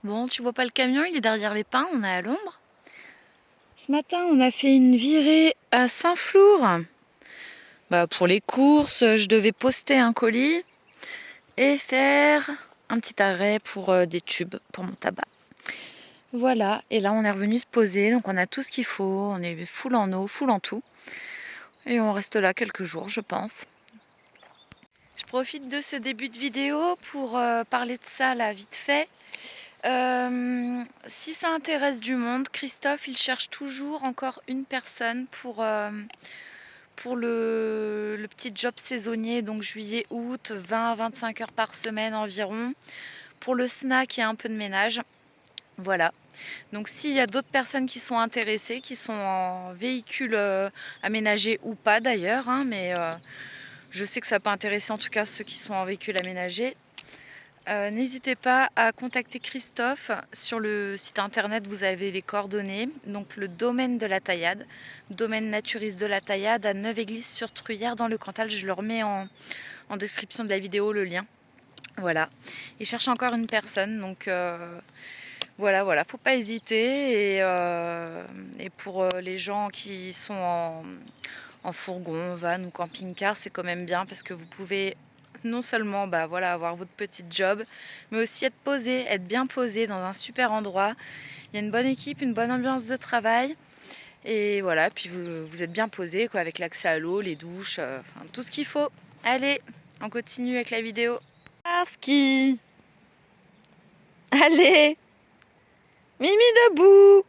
Bon, tu vois pas le camion, il est derrière les pins, on est à l'ombre. Ce matin, on a fait une virée à Saint-Flour. Pour les courses, je devais poster un colis et faire un petit arrêt pour des tubes pour mon tabac. Voilà, et là on est revenu se poser, donc on a tout ce qu'il faut, on est full en eau, full en tout. Et on reste là quelques jours, je pense. Je profite de ce début de vidéo pour parler de ça là vite fait. Si ça intéresse du monde, Christophe il cherche toujours encore une personne pour le petit job saisonnier, donc juillet-août, 20-25 heures par semaine environ, pour le snack et un peu de ménage. Voilà. Donc s'il y a d'autres personnes qui sont intéressées, qui sont en véhicule aménagé ou pas d'ailleurs, hein, mais je sais que ça peut intéresser en tout cas ceux qui sont en véhicule aménagé. N'hésitez pas à contacter Christophe. Sur le site internet, vous avez les coordonnées. Donc le domaine de la Taillade, domaine naturiste de la Taillade à Neuve-Église-sur-Truyère dans le Cantal. Je le remets en description de la vidéo, le lien. Voilà. Il cherche encore une personne, donc voilà, faut pas hésiter. Et pour les gens qui sont en fourgon, van ou camping-car, c'est quand même bien parce que vous pouvez non seulement avoir votre petit job, mais aussi être bien posé dans un super endroit. Il y a une bonne équipe, une bonne ambiance de travail. Et voilà, puis vous êtes bien posé quoi, avec l'accès à l'eau, les douches, enfin, tout ce qu'il faut. Allez, on continue avec la vidéo. Ski. Allez, Mimi debout.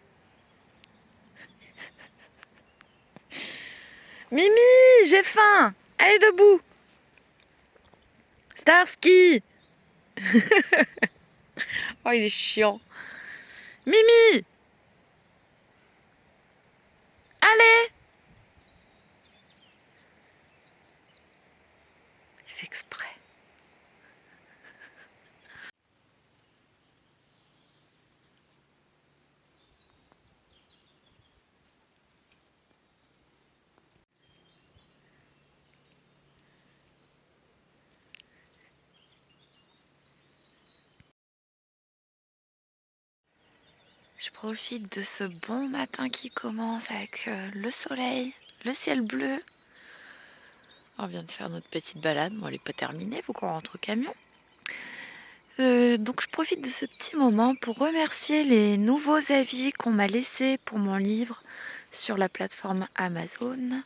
Mimi, j'ai faim. Allez debout. Starsky. Oh, il est chiant. Mimi, allez. Il fait exprès. Je profite de ce bon matin qui commence avec le soleil, le ciel bleu. On vient de faire notre petite balade. Bon, elle n'est pas terminée, il faut qu'on rentre au camion. Donc je profite de ce petit moment pour remercier les nouveaux avis qu'on m'a laissés pour mon livre sur la plateforme Amazon.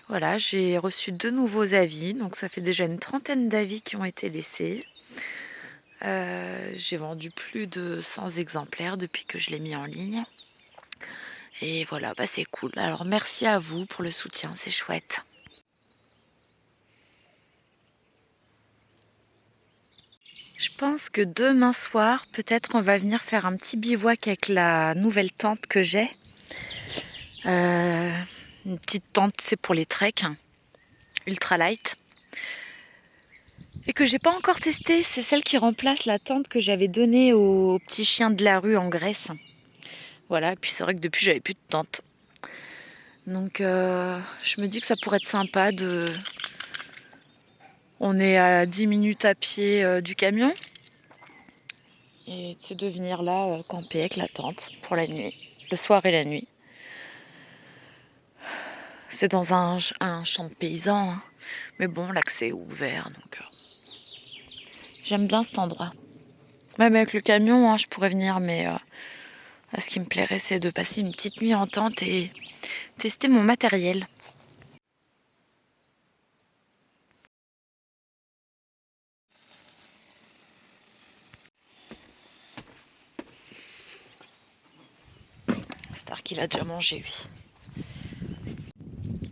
Voilà, j'ai reçu 2 nouveaux avis, donc ça fait déjà une trentaine d'avis qui ont été laissés. J'ai vendu plus de 100 exemplaires depuis que je l'ai mis en ligne. Et voilà, c'est cool. Alors merci à vous pour le soutien, c'est chouette. Je pense que demain soir, peut-être on va venir faire un petit bivouac avec la nouvelle tente que j'ai. Une petite tente, c'est pour les treks, ultra light. Et que j'ai pas encore testé, c'est celle qui remplace la tente que j'avais donnée aux petits chiens de la rue en Grèce. Voilà, et puis c'est vrai que depuis j'avais plus de tente. Donc je me dis que ça pourrait être sympa de... On est à 10 minutes à pied du camion. Et c'est de venir là camper avec la tente pour la nuit, le soir et la nuit. C'est dans un champ de paysans, hein. Mais bon, l'accès est ouvert, donc j'aime bien cet endroit. Même avec le camion, hein, je pourrais venir, mais ce qui me plairait, c'est de passer une petite nuit en tente et tester mon matériel. Star qu'il a déjà mangé, lui.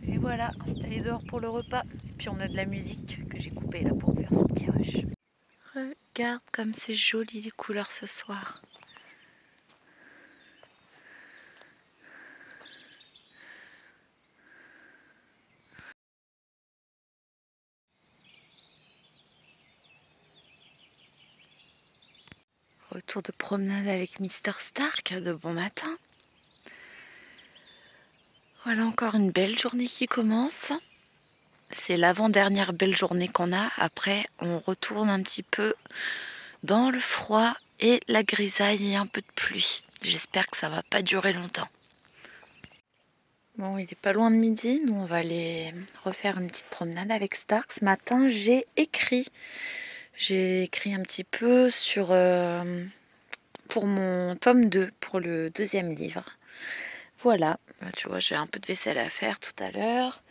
Et voilà, installé dehors pour le repas. Et puis on a de la musique que j'ai coupée là pour faire ce petit rush. Regarde comme c'est joli les couleurs ce soir. Retour de promenade avec Mr. Stark de bon matin. Voilà encore une belle journée qui commence. C'est l'avant-dernière belle journée qu'on a. Après, on retourne un petit peu dans le froid et la grisaille et un peu de pluie. J'espère que ça va pas durer longtemps. Bon, il est pas loin de midi. Nous, on va aller refaire une petite promenade avec Stark. Ce matin, j'ai écrit. J'ai écrit un petit peu pour mon tome 2, pour le deuxième livre. Voilà, tu vois, j'ai un peu de vaisselle à faire tout à l'heure.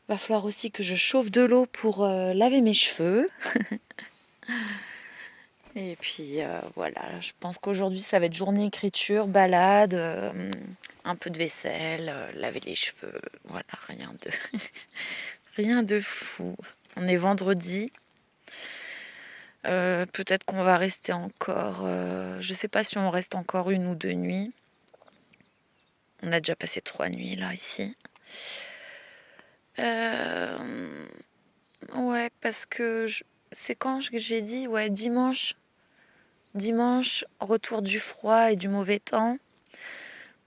Va falloir aussi que je chauffe de l'eau pour laver mes cheveux. Et puis voilà, je pense qu'aujourd'hui ça va être journée écriture, balade, un peu de vaisselle, laver les cheveux. Voilà, rien de fou. On est vendredi. Peut-être qu'on va rester encore. Je sais pas si on reste encore 1 ou 2 nuits. On a déjà passé 3 nuits là ici. Ouais, parce que c'est quand j'ai dit, ouais, dimanche. Dimanche, retour du froid et du mauvais temps.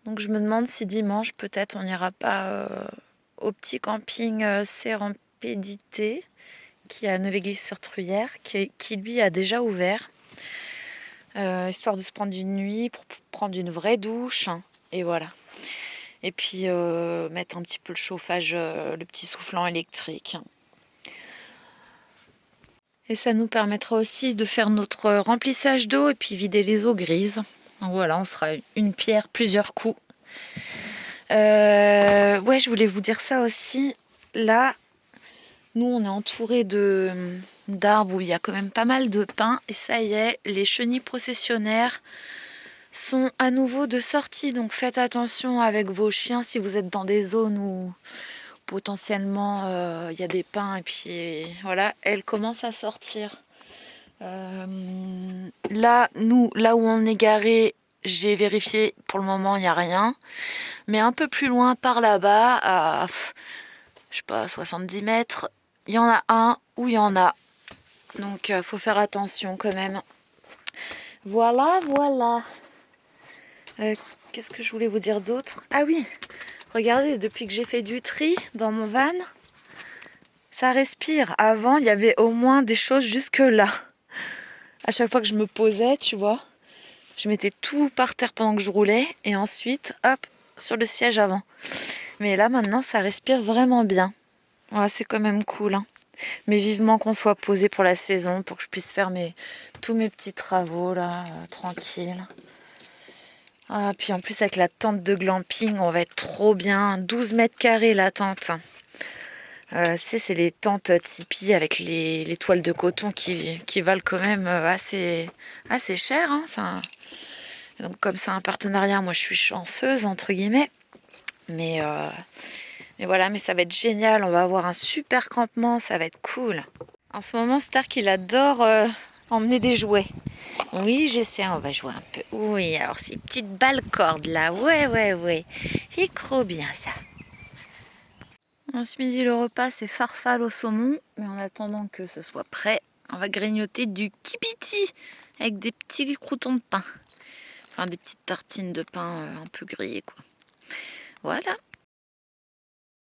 Donc je me demande si dimanche, peut-être, on n'ira pas au petit camping Sérempédité, qui est à Neuvy-Église-sur-Truyère, qui lui a déjà ouvert, histoire de se prendre une nuit, pour prendre une vraie douche, et voilà. Et puis mettre un petit peu le chauffage, le petit soufflant électrique. Et ça nous permettra aussi de faire notre remplissage d'eau et puis vider les eaux grises. Donc voilà, on fera une pierre, plusieurs coups. Ouais, je voulais vous dire ça aussi. Là, nous, on est entouré d'arbres où il y a quand même pas mal de pins. Et ça y est, les chenilles processionnaires sont à nouveau de sortie. Donc faites attention avec vos chiens si vous êtes dans des zones où potentiellement il y a des pins. Et puis voilà, elles commencent à sortir. Là, là où on est garé, j'ai vérifié, pour le moment, il n'y a rien. Mais un peu plus loin, par là-bas, à, je sais pas, 70 mètres, il y en a un où il y en a. Donc, faut faire attention quand même. Voilà, voilà. Qu'est-ce que je voulais vous dire d'autre? Ah oui, regardez, depuis que j'ai fait du tri dans mon van, ça respire. Avant, il y avait au moins des choses jusque là. À chaque fois que je me posais, tu vois, je mettais tout par terre pendant que je roulais et ensuite, hop, sur le siège avant. Mais là, maintenant, ça respire vraiment bien. Ouais, c'est quand même cool, hein. Mais vivement qu'on soit posé pour la saison, pour que je puisse faire tous mes petits travaux, là, tranquille. Ah, puis en plus, avec la tente de glamping, on va être trop bien. 12 mètres carrés, la tente. C'est les tentes Tipeee avec les toiles de coton qui valent quand même assez cher, hein, ça. Donc comme c'est un partenariat, moi je suis chanceuse entre guillemets. Mais voilà, mais ça va être génial. On va avoir un super campement, ça va être cool. En ce moment, Stark il adore emmener des jouets. Oui, j'essaie, on va jouer un peu. Oui, alors ces petites balles cordes là, ouais. C'est trop bien ça. Ce midi, le repas, c'est farfalle au saumon. Mais en attendant que ce soit prêt, on va grignoter du kibiti avec des petits croûtons de pain. Enfin, des petites tartines de pain un peu grillées, quoi. Voilà.